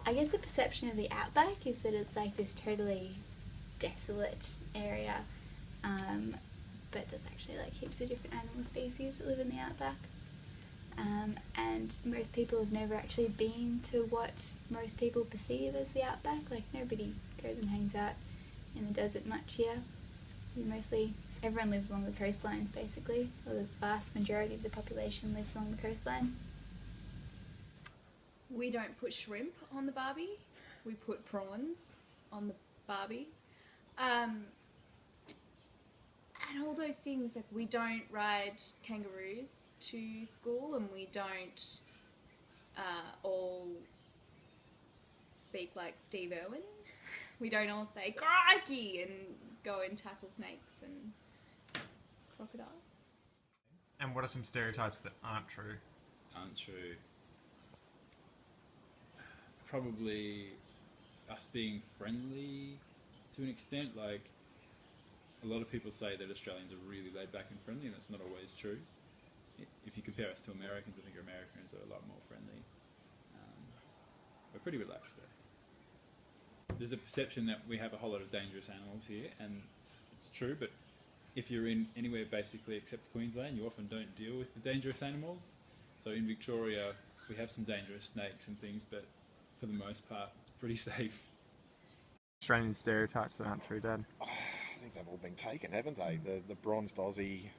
I guess the perception of the outback is that it's like this totally desolate area, but there's actually like heaps of different animal species that live in the outback. And most people have never actually been to what most people perceive as the outback. Like, nobody goes and hangs out in the desert much here. Everyone lives along the coastlines basically, or the vast majority of the population lives along the coastline. We don't put shrimp on the barbie, we put prawns on the barbie. And all those things, like we don't ride kangaroos to school, and we don't all speak like Steve Irwin. We don't all say crikey and go and tackle snakes and crocodiles. And what are some stereotypes that aren't true? Aren't true. Probably us being friendly to an extent. Like, a lot of people say that Australians are really laid back and friendly, and that's not always true. If you compare us to Americans, I think Americans are a lot more friendly. We're pretty relaxed there. There's a perception that we have a whole lot of dangerous animals here, and it's true, but if you're in anywhere basically except Queensland, you often don't deal with the dangerous animals. So in Victoria, we have some dangerous snakes and things, but for the most part, it's pretty safe. Australian stereotypes that aren't true, Dad? I think they've all been taken, haven't they? The bronzed Aussie,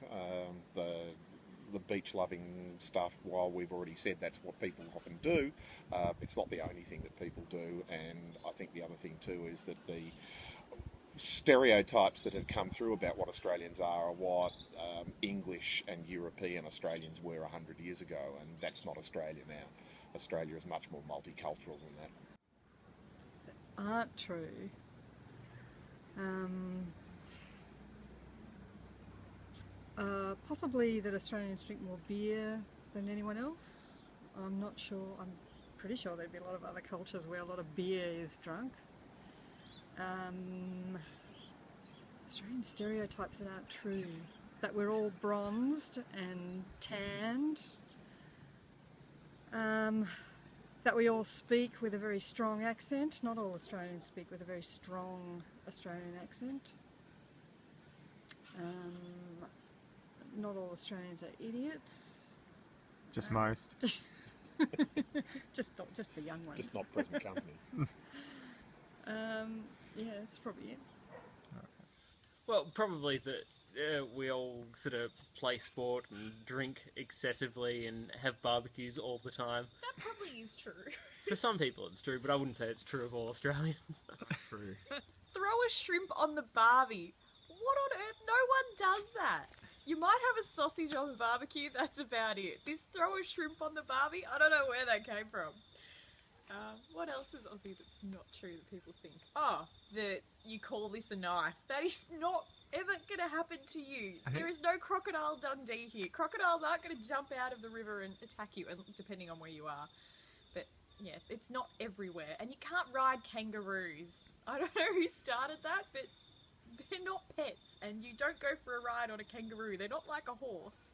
the beach-loving stuff, while we've already said that's what people often do, it's not the only thing that people do. And I think the other thing too is that the stereotypes that have come through about what Australians are what English and European Australians were 100 years ago, and that's not Australia now. Australia is much more multicultural than that. Aren't true. Possibly that Australians drink more beer than anyone else. I'm not sure. I'm pretty sure there'd be a lot of other cultures where a lot of beer is drunk. Australian stereotypes that aren't true. That we're all bronzed and tanned. That we all speak with a very strong accent. Not all Australians speak with a very strong Australian accent. Not all Australians are idiots. Just most. just the young ones. Just not present company. Yeah, that's probably it. Well, probably that we all sort of play sport and drink excessively and have barbecues all the time. That probably is true. For some people it's true, but I wouldn't say it's true of all Australians. True. Throw a shrimp on the barbie. What on earth? No one does that. You might have a sausage on the barbecue, that's about it. This throw a shrimp on the barbie, I don't know where that came from. What else is Aussie that's not true that people think? Oh, that you call this a knife. That is not ever going to happen to you. There is no Crocodile Dundee here. Crocodiles aren't going to jump out of the river and attack you, depending on where you are. But yeah, it's not everywhere. And you can't ride kangaroos. I don't know who started that, but they're not pets. And you don't go for a ride on a kangaroo. They're not like a horse.